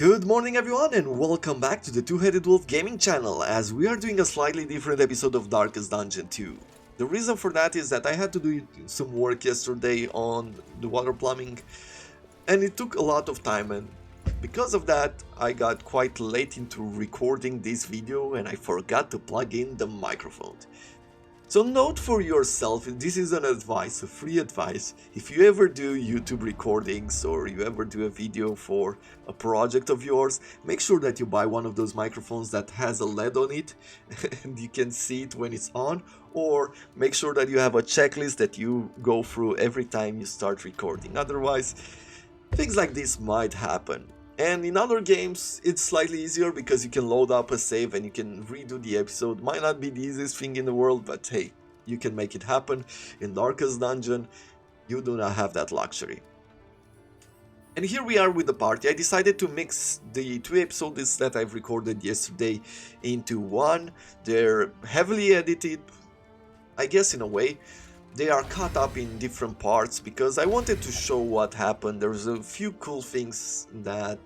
Good morning everyone and welcome back to the Two-Headed Wolf Gaming channel as we are doing a slightly different episode of Darkest Dungeon 2. The reason for that is that I had to do some work yesterday on the water plumbing and it took a lot of time, and because of that I got quite late into recording this video and I forgot to plug in the microphone. So note for yourself, this is an advice, a free advice. If you ever do YouTube recordings or you ever do a video for a project of yours, make sure that you buy one of those microphones that has a LED on it and you can see it when it's on, or make sure that you have a checklist that you go through every time you start recording. Otherwise, things like this might happen. And in other games, it's slightly easier because you can load up a save and you can redo the episode. Might not be the easiest thing in the world, but hey, you can make it happen. In Darkest Dungeon, you do not have that luxury. And here we are with the party. I decided to mix the two episodes that I've recorded yesterday into one. They're heavily edited, I guess in a way. They are cut up in different parts because I wanted to show what happened. There's a few cool things that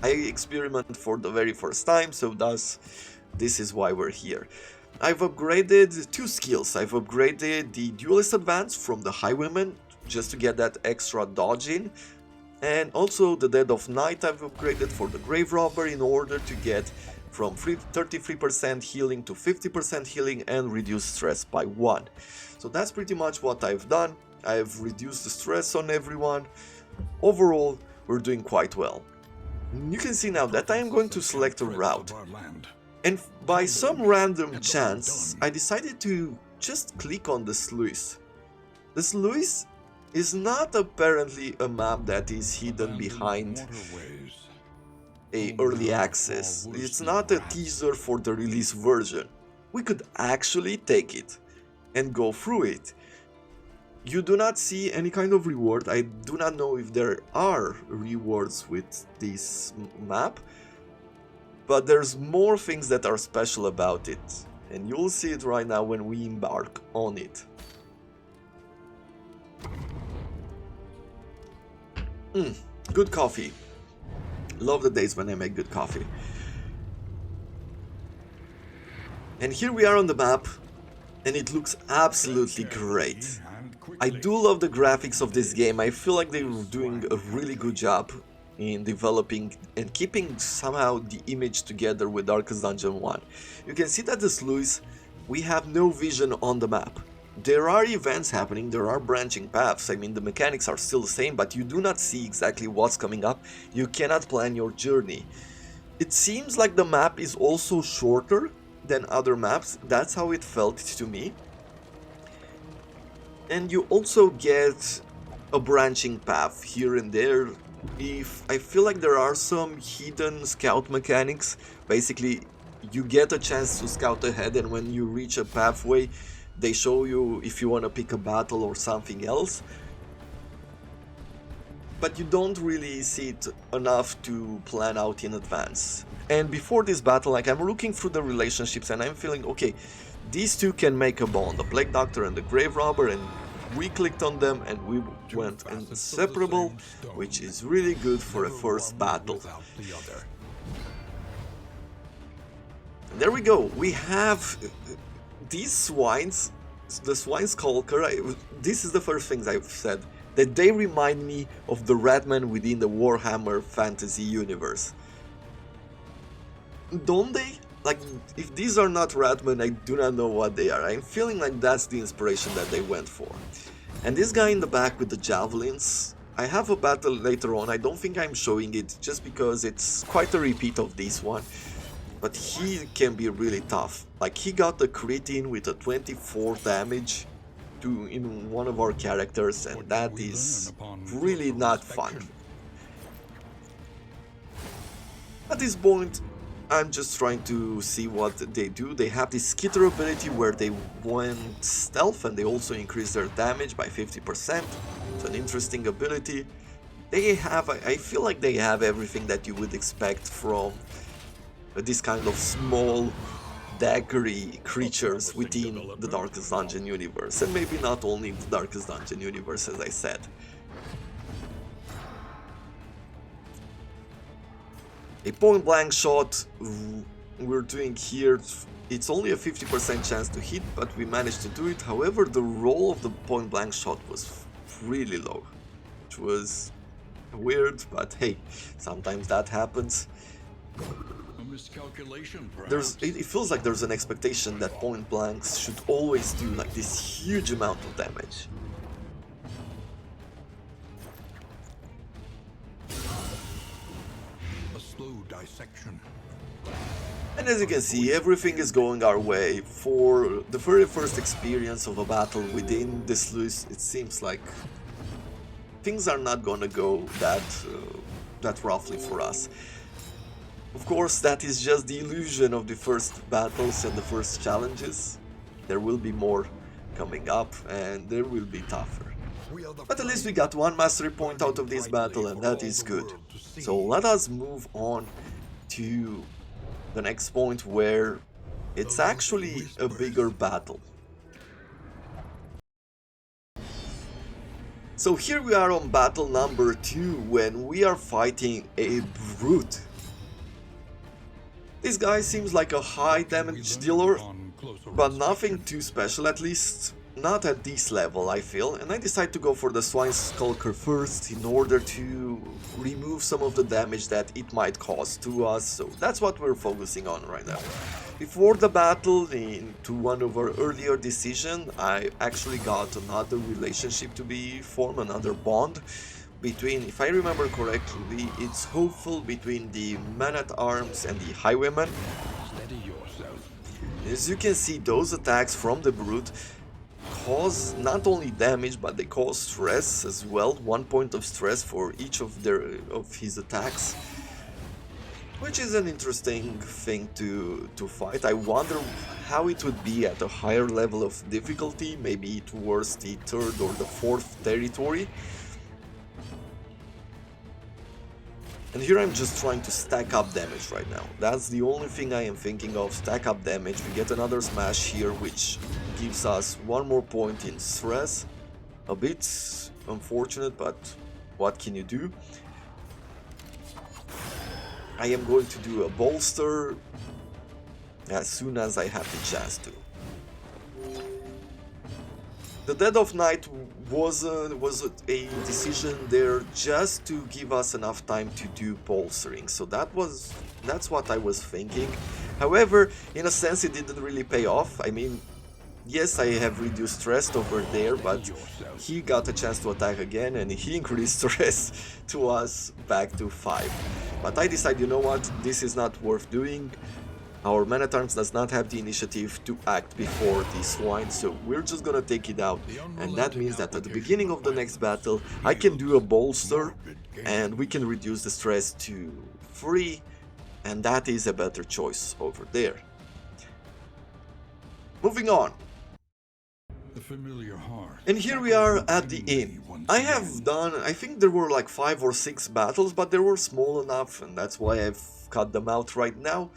I experimented for the very first time, so thus this is why we're here. I've upgraded two skills. I've upgraded the Duelist Advance from the Highwayman just to get that extra dodge in, and also the Dead of Night I've upgraded for the Grave Robber in order to get from 33% healing to 50% healing and reduce stress by 1. So that's pretty much what I've done. I've reduced the stress on everyone. Overall, we're doing quite well. You can see now that I am going to select a route. And by some random chance, I decided to just click on the sluice. The sluice is not apparently a map that is hidden behind a early access. It's not a teaser for the release version. We could actually take it and go through it. You do not see any kind of reward. I do not know if there are rewards with this map, but there's more things that are special about it, and you'll see it right now when we embark on it. Good coffee. Love the days when I make good coffee. And here we are on the map, and it looks absolutely great. I do love the graphics of this game. I feel like they're doing a really good job in developing and keeping somehow the image together with Darkest Dungeon 1. You can see that the sluice, we have no vision on the map. There are events happening, there are branching paths. I mean, the mechanics are still the same, but you do not see exactly what's coming up. You cannot plan your journey. It seems like the map is also shorter than other maps. That's how it felt to me. And you also get a branching path here and there. I feel like there are some hidden scout mechanics. Basically, you get a chance to scout ahead, and when you reach a pathway, they show you if you want to pick a battle or something else. But you don't really see it enough to plan out in advance. And before this battle, like, I'm looking through the relationships and I'm feeling, okay, these two can make a bond, the Plague Doctor and the Grave Robber, and we clicked on them and we went inseparable, which is really good for a first battle. And there we go, we have these swines, the Swine Skulker. This is the first things I've said, that they remind me of the Ratman within the Warhammer fantasy universe. Don't they? Like, if these are not Ratman, I do not know what they are. I'm feeling like that's the inspiration that they went for. And this guy in the back with the javelins, I have a battle later on. I don't think I'm showing it just because it's quite a repeat of this one. But he can be really tough. Like, he got the crit in with a 24 damage in one of our characters, and that is really not fun. At this point, I'm just trying to see what they do. They have this skitter ability where they went stealth and they also increase their damage by 50%. It's an interesting ability. They have, I feel like they have everything that you would expect from this kind of small daggery creatures within the Darkest Dungeon universe, and maybe not only the Darkest Dungeon universe, as I said. A point blank shot we're doing here, it's only a 50% chance to hit, but we managed to do it. However, the roll of the point blank shot was really low, which was weird, but hey, sometimes that happens. A miscalculation, It feels like there's an expectation that point blanks should always do like this huge amount of damage. A slow dissection. And as you can see, everything is going our way. For the very first experience of a battle within the sluice, it seems like things are not gonna go that roughly for us. Of course, that is just the illusion of the first battles and the first challenges. There will be more coming up, and there will be tougher. But at least we got one mastery point out of this battle, and that is good. So let us move on to the next point, where it's actually a bigger battle. So here we are on battle number 2, when we are fighting a brute. This guy seems like a high damage dealer, but nothing too special, at least not at this level, I feel. And I decide to go for the Swine Skulker first in order to remove some of the damage that it might cause to us, so that's what we're focusing on right now. Before the battle, into one of our earlier decisions, I actually got another relationship to be formed, another bond between, if I remember correctly, it's hopeful between the Man-at-Arms and the Highwayman. Steady yourself. As you can see, those attacks from the Brute cause not only damage, but they cause stress as well. 1 point of stress for each of his attacks, which is an interesting thing to fight. I wonder how it would be at a higher level of difficulty, maybe towards the 3rd or the 4th territory. And here I'm just trying to stack up damage right now. That's the only thing I am thinking of, stack up damage. We get another smash here, which gives us 1 more point in stress. A bit unfortunate, but what can you do? I am going to do a bolster as soon as I have the chance to. The Dead of Night was a decision there just to give us enough time to do bolstering, so that's what I was thinking. However, in a sense, it didn't really pay off. I mean, yes, I have reduced stress over there, but he got a chance to attack again, and he increased stress to us back to 5. But I decided, you know what, this is not worth doing. Our Man-at-Arms does not have the initiative to act before the Swine, so we're just gonna take it out. And that means that at the beginning of the next battle, I can do a bolster, and we can reduce the stress to 3, and that is a better choice over there. Moving on. The familiar heart. And here we are at the inn. I have done, I think there were like 5 or 6 battles, but they were small enough, and that's why I've cut them out right now.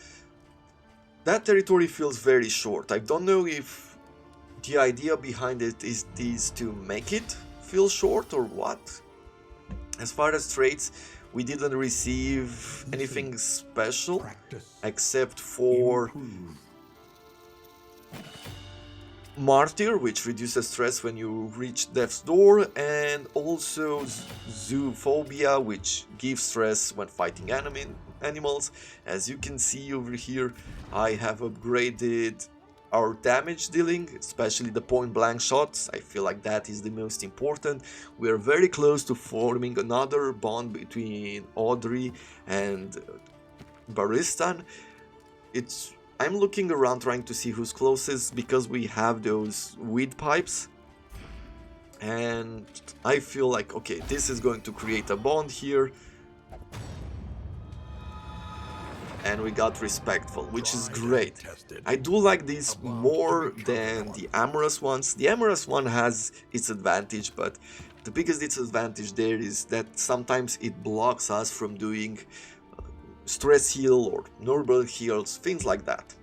That territory feels very short. I don't know if the idea behind it is to make it feel short or what. As far as traits, we didn't receive anything special except for Martyr, which reduces stress when you reach Death's Door, and also Zoophobia, which gives stress when fighting animals. As you can see over here, I have upgraded our damage dealing, especially the point blank shots. I feel like that is the most important. We are very close to forming another bond between Audrey and Baristan. I'm looking around trying to see who's closest, because we have those weed pipes, and I feel like, okay, this is going to create a bond here. And we got Respectful, which is great. I do like these more than the Amorous ones. The Amorous one has its advantage, but the biggest disadvantage there is that sometimes it blocks us from doing stress heal or normal heals, things like that.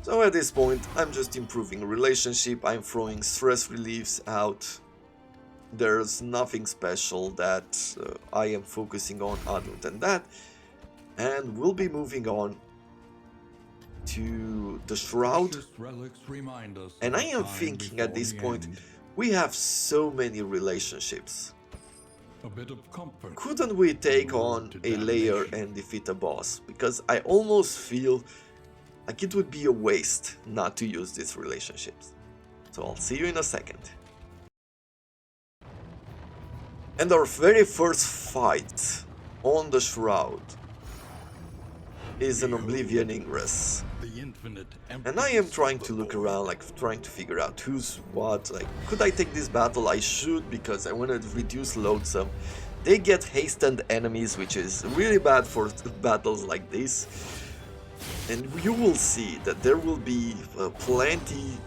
So at this point, I'm just improving relationship, I'm throwing stress reliefs out. there's nothing special that I am focusing on other than that. And we'll be moving on to the Shroud. Precious relics remind us And of I a am time thinking at before this the point, end. we have so many relationships. A bit of comfort. Couldn't we take road on to a layer damnation. and defeat a boss? Because I almost feel like it would be a waste not to use these relationships. So I'll see you in a second. And our very first fight on the Shroud is an Oblivion Ingress. The infinite And I am emptiness trying of to the look void. around, like trying to figure out who's what. Like, could I take this battle? I should, because I want to reduce load some. They get hastened enemies, which is really bad for battles like this. And you will see that there will be plenty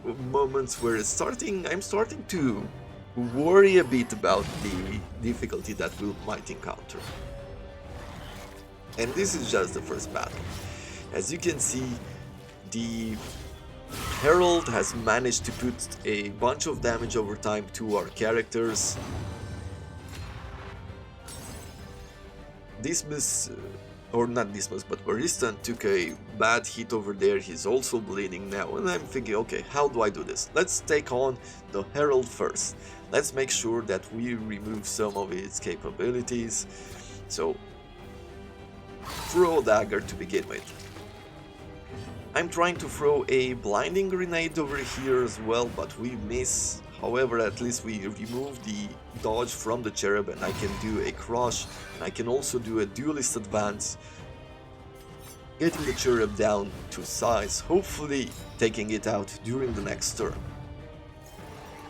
of moments where I'm starting to worry a bit about the difficulty that we might encounter. And this is just the first battle. As you can see, the Herald has managed to put a bunch of damage over time to our characters. Dismas, or not Dismas, but Baristan took a bad hit over there. He's also bleeding now, and I'm thinking, okay, how do I do this? Let's take on the Herald first. Let's make sure that we remove some of its capabilities. So, throw a dagger to begin with. I'm trying to throw a blinding grenade over here as well, but we miss. However, at least we remove the dodge from the cherub, and I can do a crush, and I can also do a duelist advance, getting the cherub down to size, hopefully taking it out during the next turn.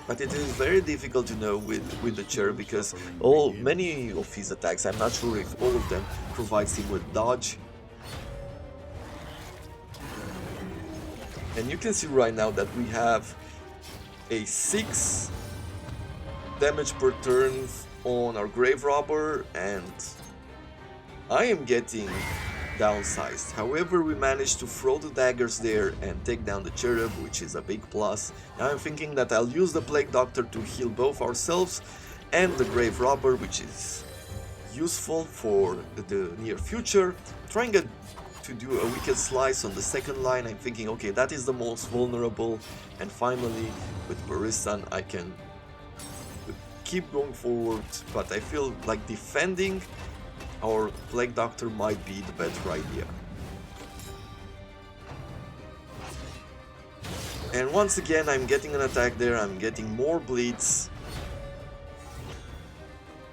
But it is very difficult to know with the cherub, because many of his attacks, I'm not sure if all of them, provides him with dodge. And you can see right now that we have a 6 damage per turn on our Grave Robber, and I am getting downsized. However, we managed to throw the daggers there and take down the cherub, which is a big plus. Now I'm thinking that I'll use the Plague Doctor to heal both ourselves and the Grave Robber, which is useful for the near future. Trying to do a Wicked Slice on the second line. I'm thinking, okay, that is the most vulnerable, and finally with Baristan I can keep going forward, but I feel like defending our Plague Doctor might be the better idea. And once again I'm getting an attack there, I'm getting more bleeds.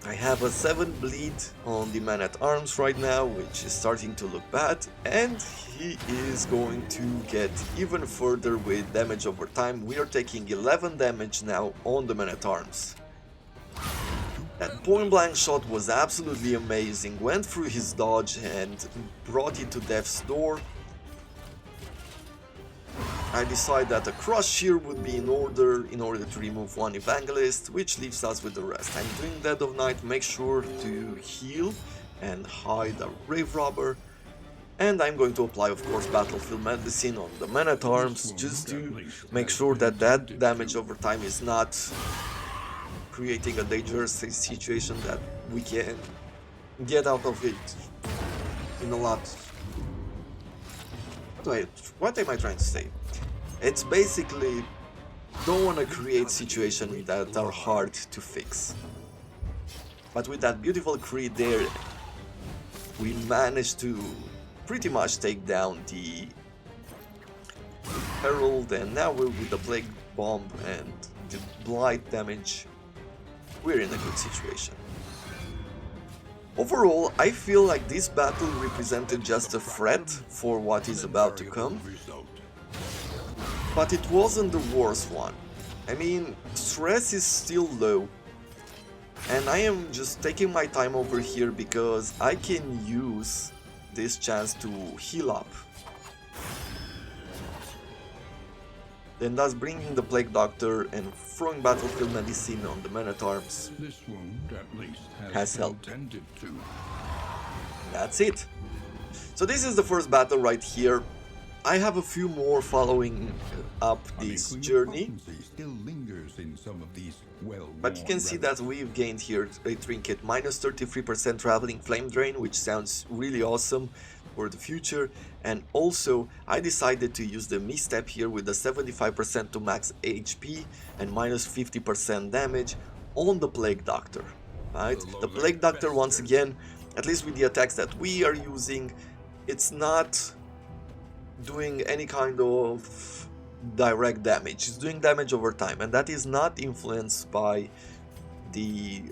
I have a 7 bleed on the Man-at-Arms right now, which is starting to look bad, and he is going to get even further with damage over time. We are taking 11 damage now on the Man-at-Arms. That point-blank shot was absolutely amazing, went through his dodge and brought it to death's door. I decide that a crush here would be in order to remove one Evangelist, which leaves us with the rest. I'm doing Dead of Night, make sure to heal and hide our Grave Robber. And I'm going to apply, of course, Battlefield Medicine on the Man-at-Arms, just to make sure that that damage over time is not creating a dangerous situation, that we can get out of it in a lot. What am I trying to say? It's basically, don't want to create situations that are hard to fix. But with that beautiful Creed there, we managed to pretty much take down the Herald, and now we're with the Plague Bomb and the Blight damage. We're in a good situation. Overall, I feel like this battle represented just a threat for what is about to come. But it wasn't the worst one. I mean, stress is still low. And I am just taking my time over here because I can use this chance to heal up. Then thus bringing the Plague Doctor and throwing Battlefield Medicine on the Man-at-Arms. This wound at least Has been helped. tended to. That's it. So this is the first battle right here. I have a few more following up this Unclean journey, potency still lingers in some of these well-worn but you can see that we've gained here a trinket minus 33% traveling flame drain, which sounds really awesome for the future. And also I decided to use the misstep here with the 75% to max HP and minus 50% damage on the Plague Doctor, right? The Plague Doctor, once again, at least with the attacks that we are using, it's not doing any kind of direct damage. It's doing damage over time, and that is not influenced by the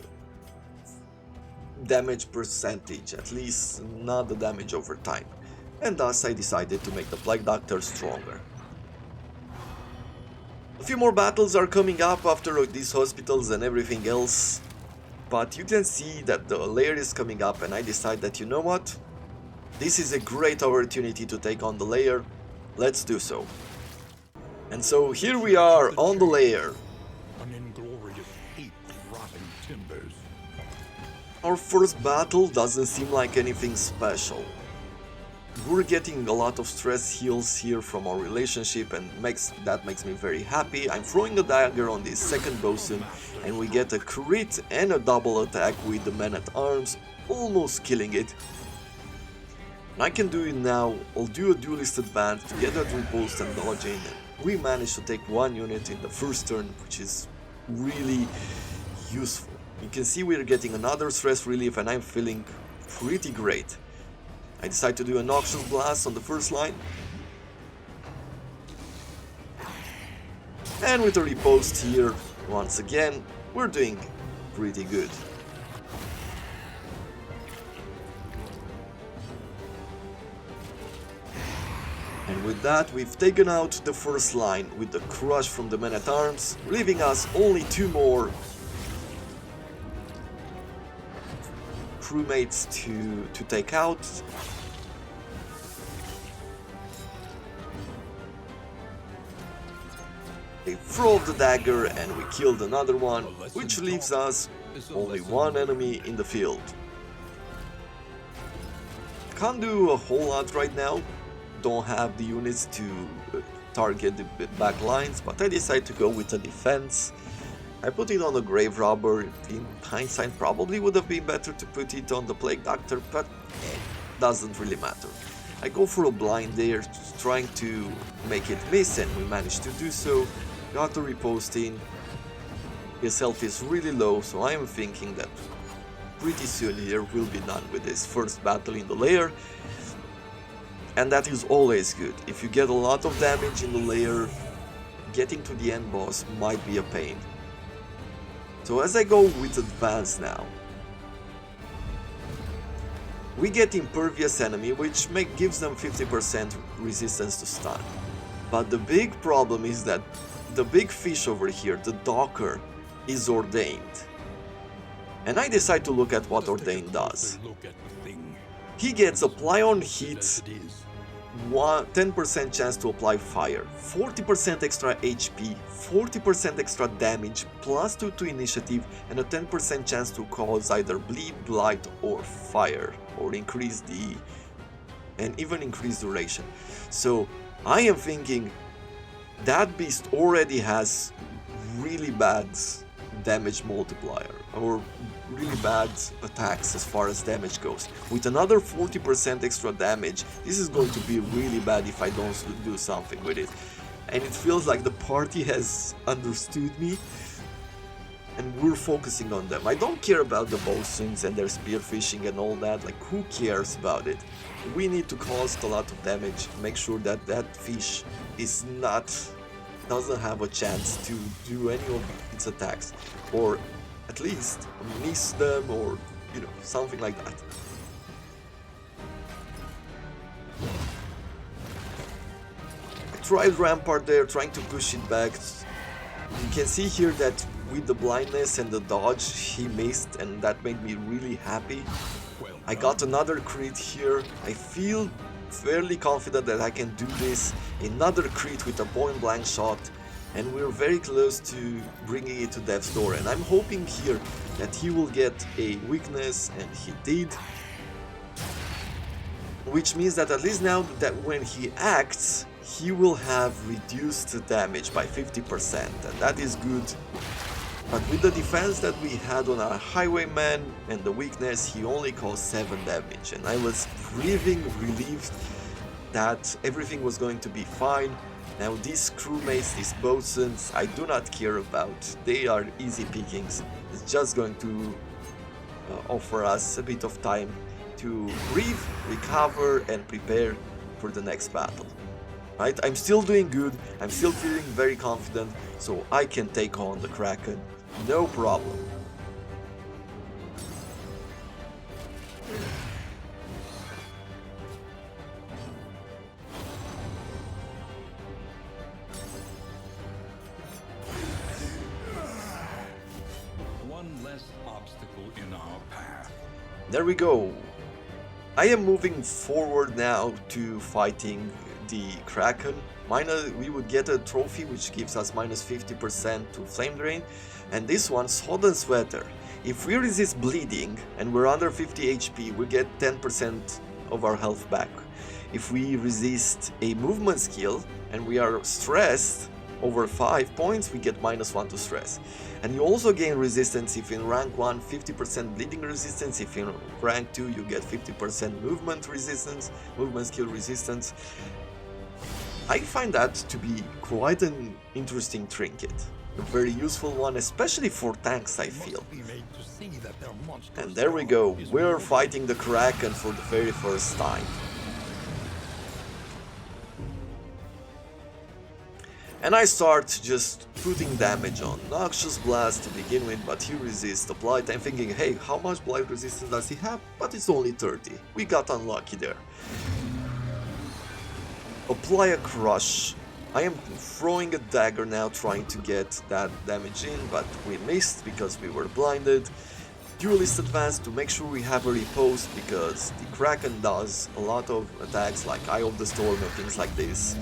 damage percentage, at least not the damage over time. And thus I decided to make the Plague Doctor stronger. A few more battles are coming up after these hospitals and everything else, but you can see that the layer is coming up, and I decide that, you know what, this is a great opportunity to take on the layer. Let's do so. And so here we are on the layer. An inglorious heap of rotting timbers. Our first battle doesn't seem like anything special. We're getting a lot of stress heals here from our relationship, and that makes me very happy. I'm throwing a dagger on this second bosun, and we get a crit and a double attack with the man-at-arms, almost killing it. And I can do it now. I'll do a duelist advance to get that riposte and dodge in. We managed to take one unit in the first turn, which is really useful. You can see we're getting another stress relief, and I'm feeling pretty great. I decide to do a Noxious Blast on the first line. And with a riposte here, once again, we're doing pretty good. And with that, we've taken out the first line with the crush from the men-at-arms, leaving us only two more crewmates to take out. They throw the dagger and we killed another one, which leaves us only one enemy in the field. Can't do a whole lot right now. Don't have the units to target the back lines, but I decided to go with a defense. I put it on the Grave Robber. In hindsight, probably would have been better to put it on the Plague Doctor, but it doesn't really matter. I go for a blind there, trying to make it miss, and we managed to do so. Got the riposte in. His health is really low, so I am thinking that pretty soon here we'll be done with this first battle in the layer. And that is always good. If you get a lot of damage in the layer, getting to the end boss might be a pain. So as I go with advance now, we get Impervious Enemy, which gives them 50% resistance to stun. But the big problem is that the big fish over here, the Docker, is Ordained. And I decide to look at what Ordained does. Look at the thing. He gets apply on As hit, it is. 10% chance to apply fire, 40% extra HP, 40% extra damage, plus 2 to initiative, and a 10% chance to cause either bleed, blight, or fire, or even increase duration. So I am thinking that beast already has really bad damage multiplier, or really bad attacks as far as damage goes. With another 40% extra damage, this is going to be really bad if I don't do something with it. And it feels like the party has understood me, and we're focusing on them. I don't care about the bosuns and their spearfishing and all that, like who cares about it? We need to cause a lot of damage, make sure that that fish doesn't have a chance to do any of its attacks, or at least miss them, or something like that. I tried Rampart there, trying to push it back. You can see here that with the blindness and the dodge he missed, and that made me really happy. I got another crit here. I feel fairly confident that I can do this. Another crit with a point blank shot, and we're very close to bringing it to death's door. And I'm hoping here that he will get a weakness, and he did. Which means that at least now that when he acts, he will have reduced the damage by 50%, and that is good. But with the defense that we had on our Highwayman and the weakness, he only caused 7 damage, and I was breathing relieved that everything was going to be fine. Now these crewmates, these boatswains, I do not care about. They are easy pickings. It's just going to offer us a bit of time to breathe, recover, and prepare for the next battle. Right? I'm still doing good, I'm still feeling very confident, so I can take on the Kraken, no problem. One less obstacle in our path. There we go. I am moving forward now to fighting the Kraken. We would get a trophy which gives us minus 50% to Flame Drain, and this one, Sodden Sweater. If we resist bleeding and we're under 50 HP, we get 10% of our health back. If we resist a movement skill and we are stressed over 5 points, we get minus 1 to stress. And you also gain resistance if in rank 1, 50% bleeding resistance. If in rank 2, you get 50% movement resistance, movement skill resistance. I find that to be quite an interesting trinket. A very useful one, especially for tanks, I feel. And there we go, we're fighting the Kraken for the very first time. And I start just putting damage on Noxious Blast to begin with, but he resists the Blight. I'm thinking, hey, how much Blight resistance does he have? But it's only 30. We got unlucky there. Apply a Crush. I am throwing a dagger now, trying to get that damage in, but we missed because we were blinded. Duelist Advance to make sure we have a riposte, because the Kraken does a lot of attacks like Eye of the Storm and things like this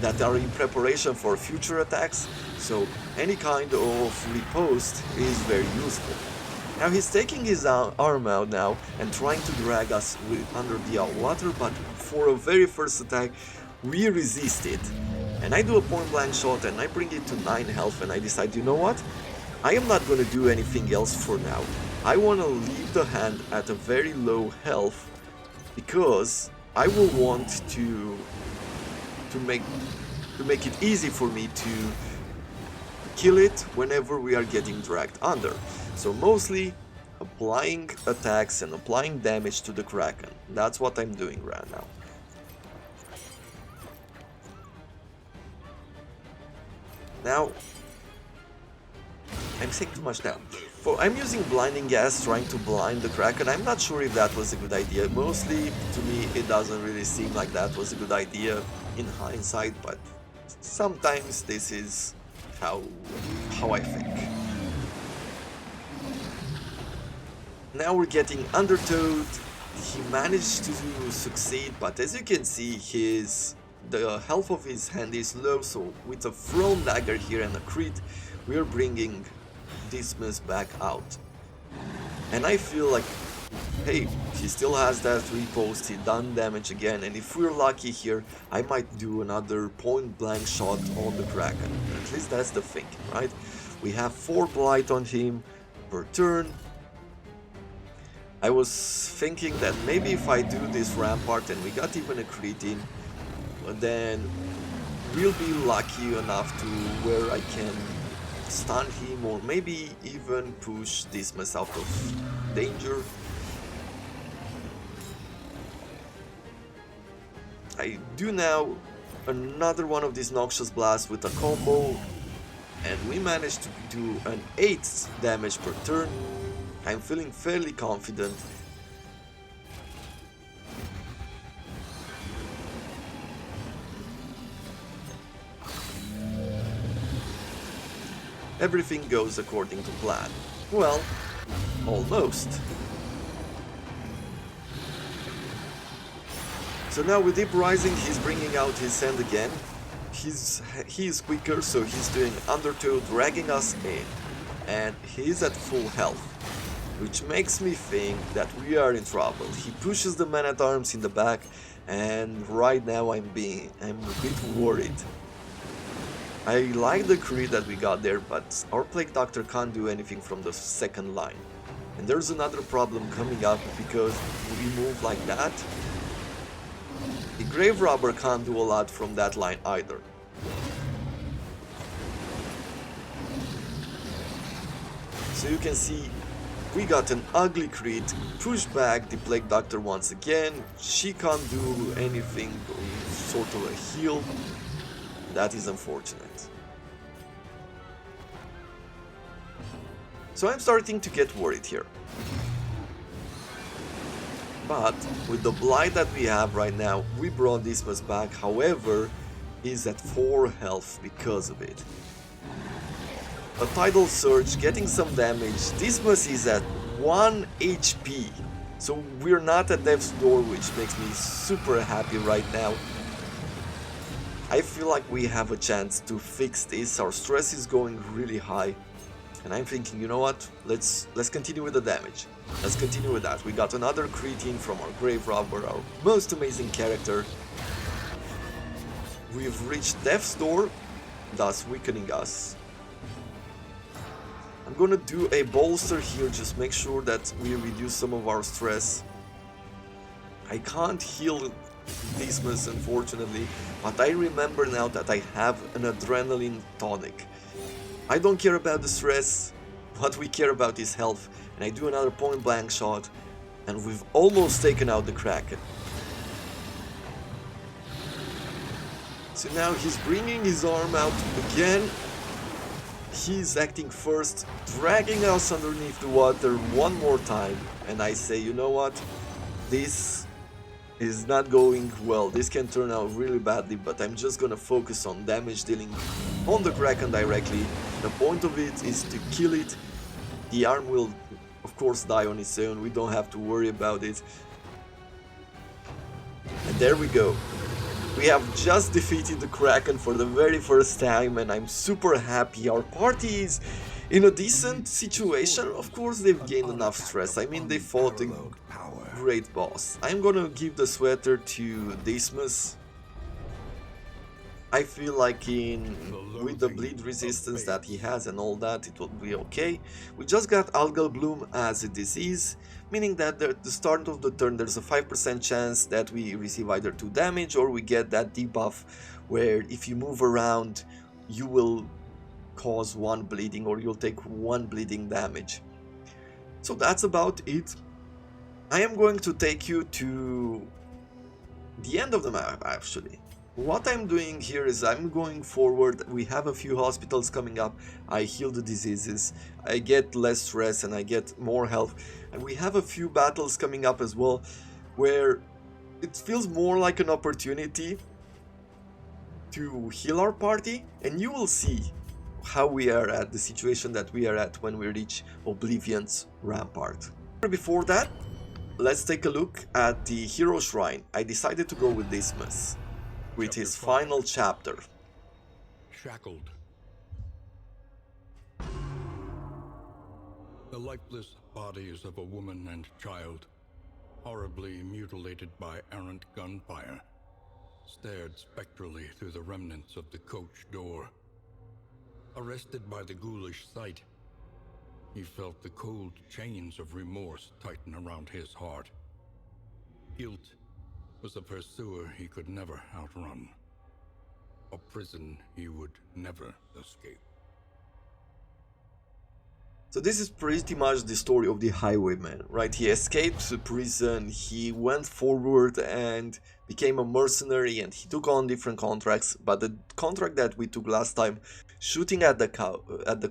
that are in preparation for future attacks, so any kind of riposte is very useful. Now he's taking his arm out now and trying to drag us under the water, but for a very first attack we resist it. And I do a point blank shot and I bring it to 9 health, and I decide, you know what? I am not going to do anything else for now. I want to leave the hand at a very low health, because I will want to make it easy for me to kill it whenever we are getting dragged under. So mostly applying attacks and applying damage to the Kraken. That's what I'm doing right now. Now, I'm saying too much now. I'm using Blinding Gas trying to blind the Kraken. I'm not sure if that was a good idea. Mostly, to me, it doesn't really seem like that was a good idea in hindsight, but sometimes this is how I think. Now we're getting Undertow. He managed to succeed, but as you can see, the health of his hand is low, so with a thrown dagger here and a crit, we're bringing Dismas back out. And I feel like, hey, he still has that riposte, he done damage again, and if we're lucky here, I might do another point blank shot on the Kraken. At least that's the thinking, right? We have 4 Blight on him per turn. I was thinking that maybe if I do this Rampart and we got even a crit in, then we'll be lucky enough to where I can stun him, or maybe even push Dismas out of danger. I do now another one of these Noxious Blasts with a combo, and we managed to do an 8 damage per turn. I'm feeling fairly confident. Everything goes according to plan. Well, almost. So now with Deep Rising, he's bringing out his sand again. He's quicker, so he's doing Undertow, dragging us in, and he's at full health, which makes me think that we are in trouble. He pushes the Man-at-Arms in the back, and right now I'm a bit worried. I like the crit that we got there, but our Plague Doctor can't do anything from the second line. And there's another problem coming up because we move like that. The Grave Robber can't do a lot from that line either. So you can see we got an ugly crit, push back the Plague Doctor once again, she can't do anything, sort of a heal. That is unfortunate. So I'm starting to get worried here. But with the Blight that we have right now, we brought Dismas back, however, he's at 4 health because of it. A Tidal Surge, getting some damage. Dismas is at 1 HP, so we're not at Death's Door, which makes me super happy right now. I feel like we have a chance to fix this. Our stress is going really high, and I'm thinking, you know what? Let's continue with the damage. Let's continue with that. We got another crit in from our Grave Robber, our most amazing character. We've reached Death's Door, thus weakening us. I'm gonna do a bolster here, just make sure that we reduce some of our stress. I can't heal Dismas, unfortunately, but I remember now that I have an adrenaline tonic. I don't care about the stress, what we care about is health, and I do another point blank shot, and we've almost taken out the Kraken. So now he's bringing his arm out again. He's acting first, dragging us underneath the water one more time, and I say, you know what, this is not going well, this can turn out really badly, but I'm just gonna focus on damage dealing on the Kraken directly. The point of it is to kill it. The arm will of course die on its own, we don't have to worry about it. And there we go. We have just defeated the Kraken for the very first time, and I'm super happy. Our party is in a decent situation. Of course they've gained enough stress, I mean they fought a great boss. I'm gonna give the sweater to Dismas. I feel like with the bleed resistance that he has and all that, it will be okay. We just got Algal Bloom as a disease, meaning that at the start of the turn there's a 5% chance that we receive either 2 damage or we get that debuff where if you move around you will cause 1 bleeding or you'll take 1 bleeding damage. So that's about it. I am going to take you to the end of the map actually. What I'm doing here is I'm going forward, we have a few hospitals coming up, I heal the diseases, I get less stress and I get more health, and we have a few battles coming up as well, where it feels more like an opportunity to heal our party, and you will see how we are at the situation that we are at when we reach Oblivion's Rampart. Before that, let's take a look at the Hero Shrine. I decided to go with Dismas with his final chapter. Shackled. The lifeless bodies of a woman and child, horribly mutilated by errant gunfire, stared spectrally through the remnants of the coach door. Arrested by the ghoulish sight, he felt the cold chains of remorse tighten around his heart. Guilt was a pursuer he could never outrun, a prison he would never escape. So this is pretty much the story of the Highwayman, right? He escaped the prison, he went forward and became a mercenary and he took on different contracts, but the contract that we took last time, shooting at the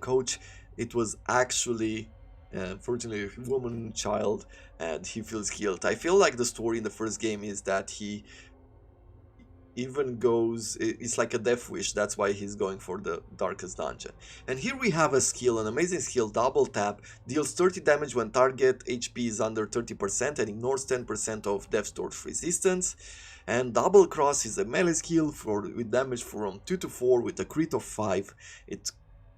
coach, it was actually unfortunately a woman, child, and he feels guilt. I feel like the story in the first game is that he even goes, it's like a death wish, that's why he's going for the Darkest Dungeon. And here we have a skill, an amazing skill, Double Tap, deals 30 damage when target HP is under 30% and ignores 10% of Death's Torch resistance. And Double Cross is a melee skill with damage from 2 to 4 with a crit of 5. It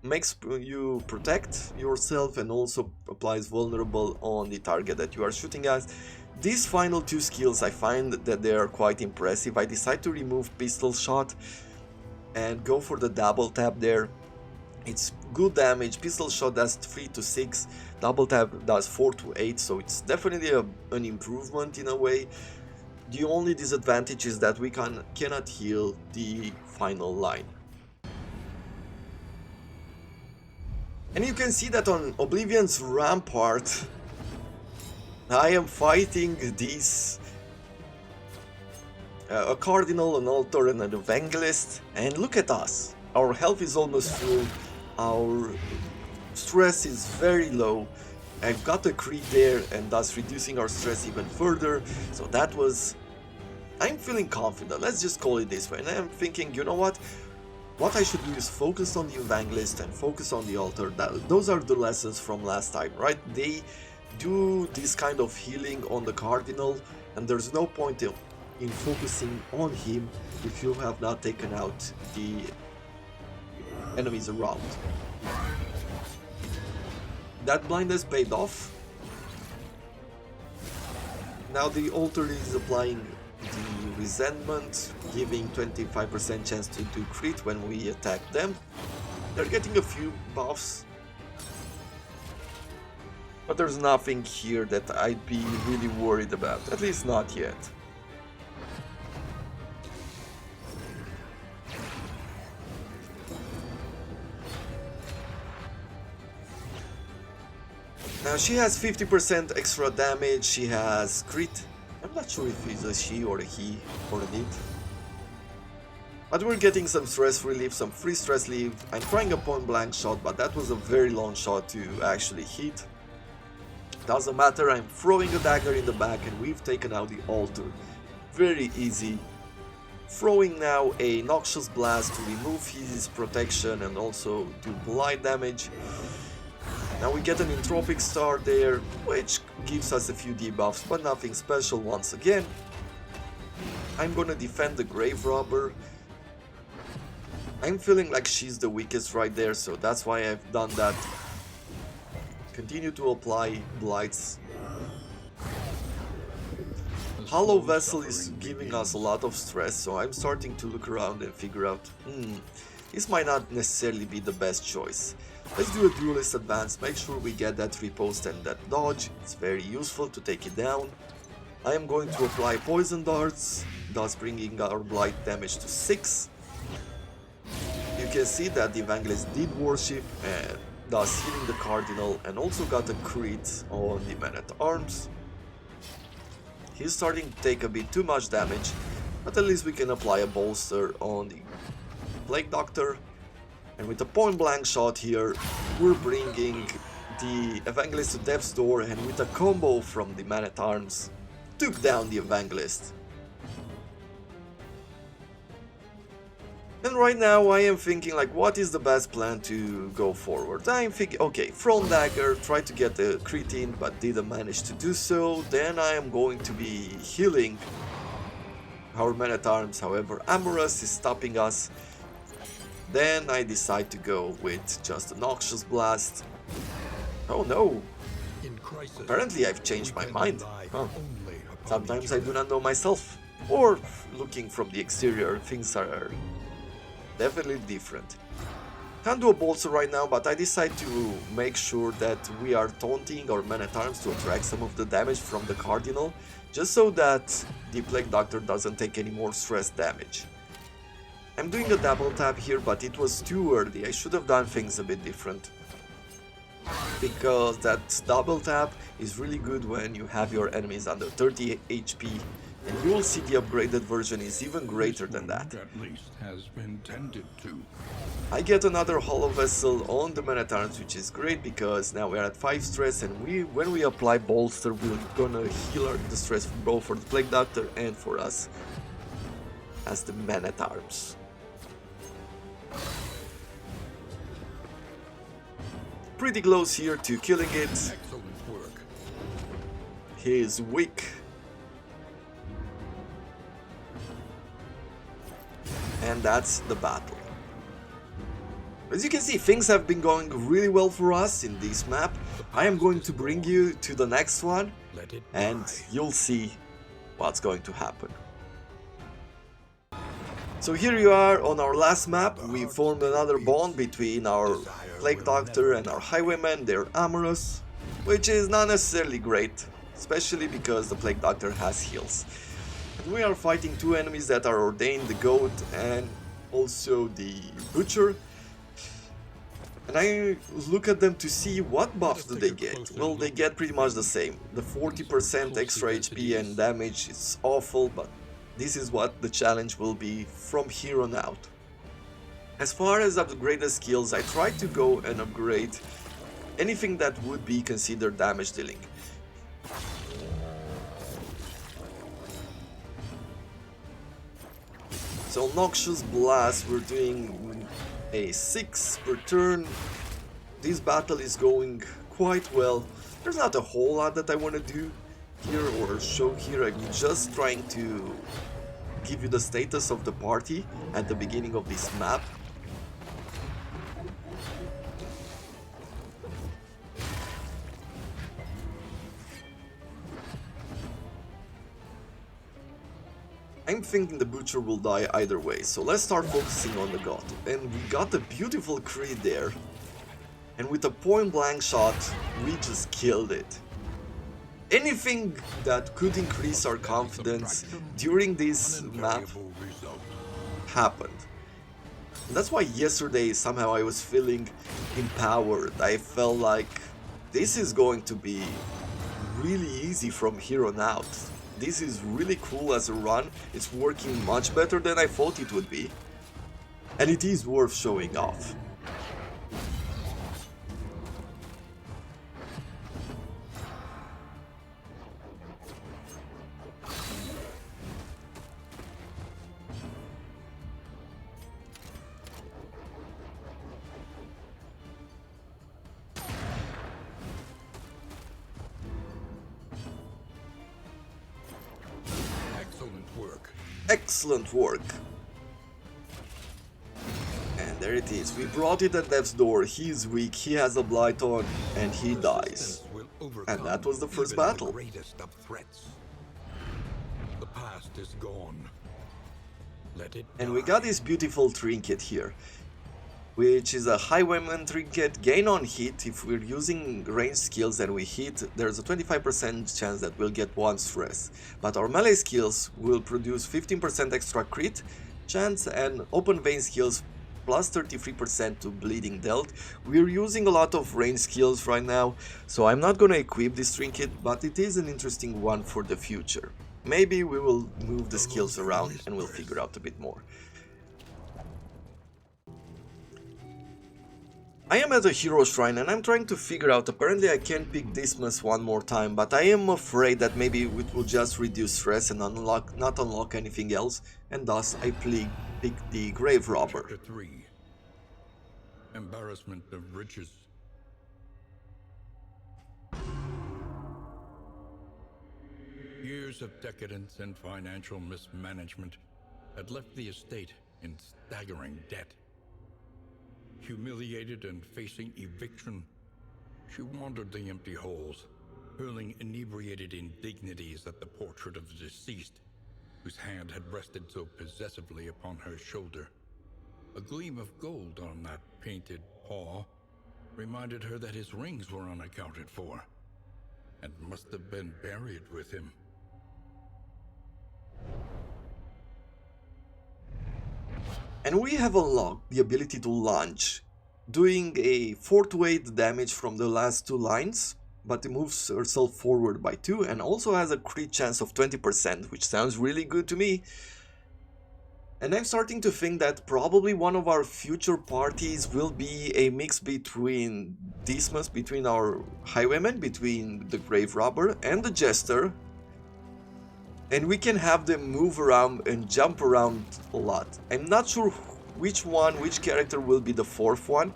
makes you protect yourself and also applies vulnerable on the target that you are shooting at. These final two skills, I find that they are quite impressive. I decide to remove pistol shot and go for the double tap there. It's good damage. Pistol shot does 3 to 6, double tap does 4 to 8, so it's definitely an improvement in a way. The only disadvantage is that we cannot heal the final line. And you can see that on Oblivion's Rampart, I am fighting these a Cardinal, an Altar, and an Evangelist, and look at us. Our health is almost full, our stress is very low. I've got a crit there and thus reducing our stress even further, so that was... I'm feeling confident, let's just call it this way, and I'm thinking, you know what? What I should do is focus on the Evangelist and focus on the Altar. Those are the lessons from last time, right? They do this kind of healing on the Cardinal, and there's no point in focusing on him if you have not taken out the enemies around. That blindness paid off. Now the Altar is applying the resentment, giving 25% chance to do crit when we attack them. They're getting a few buffs, but there's nothing here that I'd be really worried about, at least not yet. Now she has 50% extra damage, she has crit. I'm not sure if it's a she or a he or an it. But we're getting some stress relief, some free stress relief. I'm trying a point blank shot, but that was a very long shot to actually hit. Doesn't matter, I'm throwing a dagger in the back and we've taken out the Altar. Very easy. Throwing now a Noxious Blast to remove his protection and also do blind damage. Now we get an Entropic Star there, which gives us a few debuffs, but nothing special once again. I'm gonna defend the Grave Robber. I'm feeling like she's the weakest right there, so that's why I've done that. Continue to apply blights. Hollow Vessel is giving us a lot of stress, so I'm starting to look around and figure out, this might not necessarily be the best choice. Let's do a Duelist Advance, make sure we get that riposte and that dodge, it's very useful to take it down. I am going to apply Poison Darts, thus bringing our blight damage to 6. You can see that the Evangelist did worship, and thus healing the Cardinal, and also got a crit on the Man-at-Arms. He's starting to take a bit too much damage, but at least we can apply a bolster on the Plague Doctor. And with a point blank shot here, we're bringing the Evangelist to Death's Door, and with a combo from the Man-at-Arms, took down the Evangelist. And right now I am thinking like, what is the best plan to go forward? I'm thinking, okay, Thrown Dagger, try to get the crit in, but didn't manage to do so. Then I am going to be healing our Man-at-Arms, however Amorous is stopping us. Then I decide to go with just a Noxious Blast. Oh no! Apparently I've changed my mind. Huh. Sometimes I do not know myself. Or, looking from the exterior, things are definitely different. Can't do a bolster right now, but I decide to make sure that we are taunting our Man-at-Arms to attract some of the damage from the Cardinal, just so that the Plague Doctor doesn't take any more stress damage. I'm doing a double tap here, but it was too early. I should have done things a bit different. Because that double tap is really good when you have your enemies under 30 HP, and you will see the upgraded version is even greater than that. At least has been tended to. I get another Hollow Vessel on the Man-at-Arms, which is great because now we're at 5 stress, and when we apply Bolster, we're gonna heal the stress both for the Plague Doctor and for us as the Man-at-Arms. Pretty close here to killing it. Excellent work. He is weak. And that's the battle. As you can see, things have been going really well for us in this map. I am going to bring you to the next one, and you'll see what's going to happen. So here you are on our last map. We formed another bond between our Plague Doctor and our Highwayman. They're amorous, which is not necessarily great, especially because the Plague Doctor has heals. And we are fighting two enemies that are Ordained, the Goat and also the Butcher. And I look at them to see what buff do they get. Well, they get pretty much the same. The 40% extra HP and damage is awful, but this is what the challenge will be from here on out. As far as upgraded skills, I try to go and upgrade anything that would be considered damage dealing. So Noxious Blast, we're doing a 6 per turn. This battle is going quite well. There's not a whole lot that I want to do here or show here. I'm just trying to give you the status of the party at the beginning of this map. I'm thinking the Butcher will die either way, so let's start focusing on the God. And we got a beautiful crit there. And with a point blank shot, we just killed it. Anything that could increase our confidence during this map happened. And that's why yesterday somehow I was feeling empowered. I felt like this is going to be really easy from here on out. This is really cool as a run. It's working much better than I thought it would be. And it is worth showing off. Excellent work. And there it is. We brought it at death's door. He's weak, he has a blight on, and he dies. And that was the first battle. The past is gone. Let it and we got this beautiful trinket here, which is a Highwayman trinket. Gain on hit. If we're using ranged skills and we hit, there's a 25% chance that we'll get 1 stress. But our melee skills will produce 15% extra crit chance, and open vein skills plus 33% to bleeding dealt. We're using a lot of ranged skills right now, so I'm not gonna equip this trinket, but it is an interesting one for the future. Maybe we will move the skills around and we'll figure out a bit more. I am at a hero shrine and I'm trying to figure out, apparently I can pick Dismas one more time, but I am afraid that maybe it will just reduce stress and not unlock anything else, and thus I pick the Grave Robber. Chapter 3. Embarrassment of riches. Years of decadence and financial mismanagement had left the estate in staggering debt. Humiliated and facing eviction, she wandered the empty halls, hurling inebriated indignities at the portrait of the deceased, whose hand had rested so possessively upon her shoulder. A gleam of gold on that painted paw reminded her that his rings were unaccounted for, and must have been buried with him. And we have unlocked the ability to launch, doing a 4 to 8 damage from the last 2 lines, but it moves herself forward by 2 and also has a crit chance of 20%, which sounds really good to me. And I'm starting to think that probably one of our future parties will be a mix between Dismas, between our Highwayman, between the Grave Robber and the Jester. And we can have them move around and jump around a lot. I'm not sure which character will be the 4th one.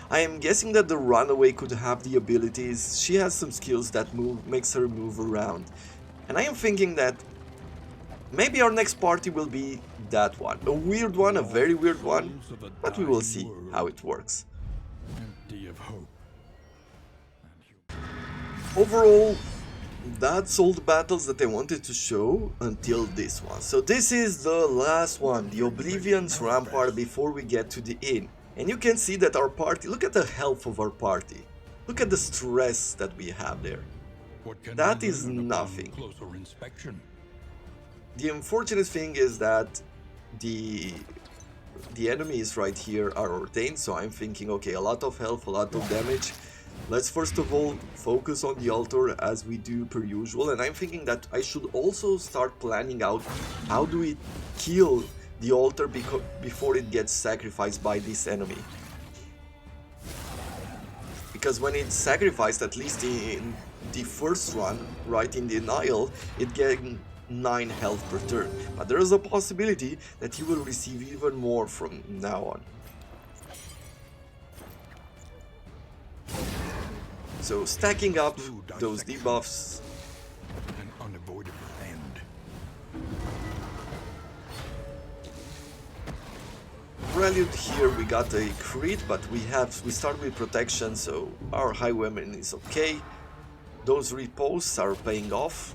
I am guessing that the Runaway could have the abilities. She has some skills that makes her move around. And I am thinking that Maybe our next party will be that one. A weird one, a very weird one, but we will see how it works. Empty of hope. Overall, that's all the battles that I wanted to show until this one. So this is the last one, the Oblivion's Rampart, before we get to the inn. And you can see that our party, look at the health of our party. Look at the stress that we have there. That is nothing. Closer inspection. The unfortunate thing is that the enemies right here are ordained, so I'm thinking, okay, a lot of health, a lot of damage. Let's first of all focus on the altar as we do per usual, and I'm thinking that I should also start planning out how do we kill the altar before it gets sacrificed by this enemy. Because when it's sacrificed, at least in the first run, right in denial, it gets 9 health per turn, but there is a possibility that he will receive even more from now on. So stacking up those debuffs. An unavoidable end. Prelude here we got a crit, but we start with protection, so our highwayman is okay. Those reposts are paying off.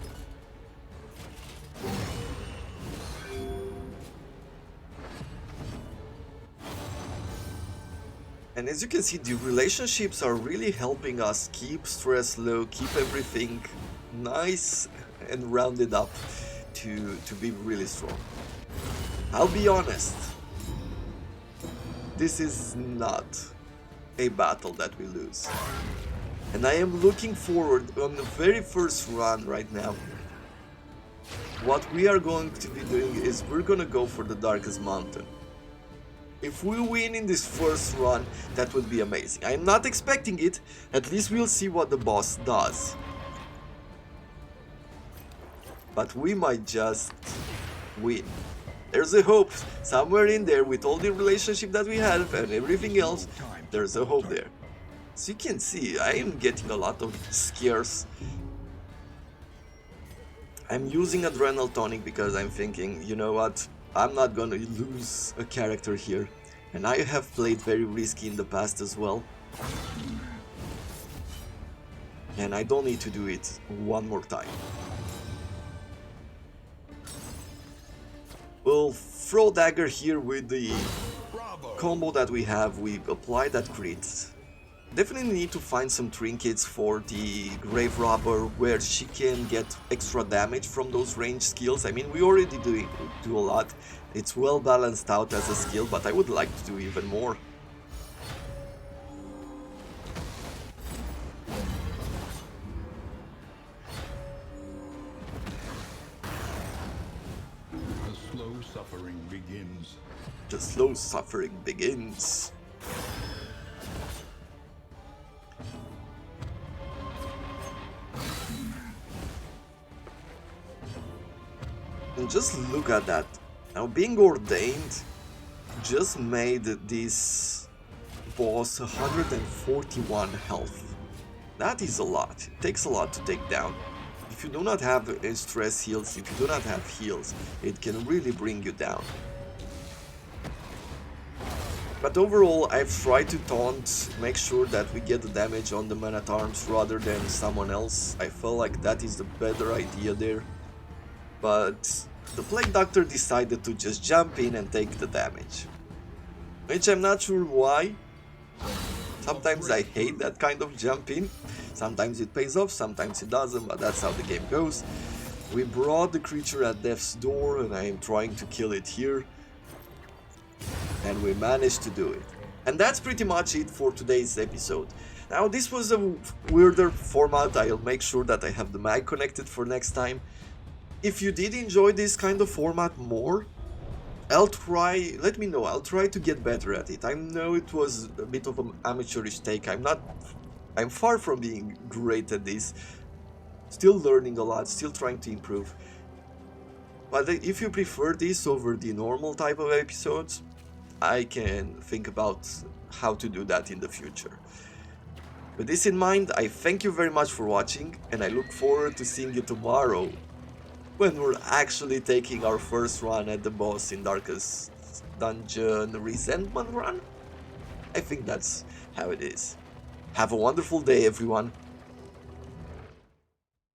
And as you can see, the relationships are really helping us keep stress low, keep everything nice and rounded up to be really strong. I'll be honest, this is not a battle that we lose. And I am looking forward on the very first run right now. What we are going to be doing is we're gonna go for the Darkest Mountain. If we win in this first run, that would be amazing. I'm not expecting it, at least we'll see what the boss does. But we might just win. There's a hope somewhere in there with all the relationship that we have and everything else. There's a hope there. So you can see, I am getting a lot of scares. I'm using Adrenal Tonic because I'm thinking, you know what, I'm not gonna lose a character here. And I have played very risky in the past as well. And I don't need to do it one more time. We'll throw dagger here with the combo that we have. We apply that crit. Definitely need to find some trinkets for the Grave Robber where she can get extra damage from those range skills. I mean, we already do a lot. It's well balanced out as a skill, but I would like to do even more. The slow suffering begins. The slow suffering begins. And just look at that. Now, being ordained just made this boss 141 health. That is a lot. It takes a lot to take down. If you do not have stress heals, if you do not have heals, it can really bring you down. But overall, I've tried to taunt, make sure that we get the damage on the Man-at-Arms rather than someone else. I feel like that is the better idea there. But the Plague Doctor decided to just jump in and take the damage. Which I'm not sure why. Sometimes I hate that kind of jump in. Sometimes it pays off, sometimes it doesn't, but that's how the game goes. We brought the creature at death's door and I am trying to kill it here. And we managed to do it. And that's pretty much it for today's episode. Now, this was a weirder format. I'll make sure that I have the mic connected for next time. If you did enjoy this kind of format more, let me know. I'll try to get better at it. I know it was a bit of an amateurish take. I'm far from being great at this. Still learning a lot, still trying to improve. But if you prefer this over the normal type of episodes, I can think about how to do that in the future. With this in mind, I thank you very much for watching, and I look forward to seeing you tomorrow when we're actually taking our first run at the boss in Darkest Dungeon Resentment Run. I think that's how it is. Have a wonderful day, everyone.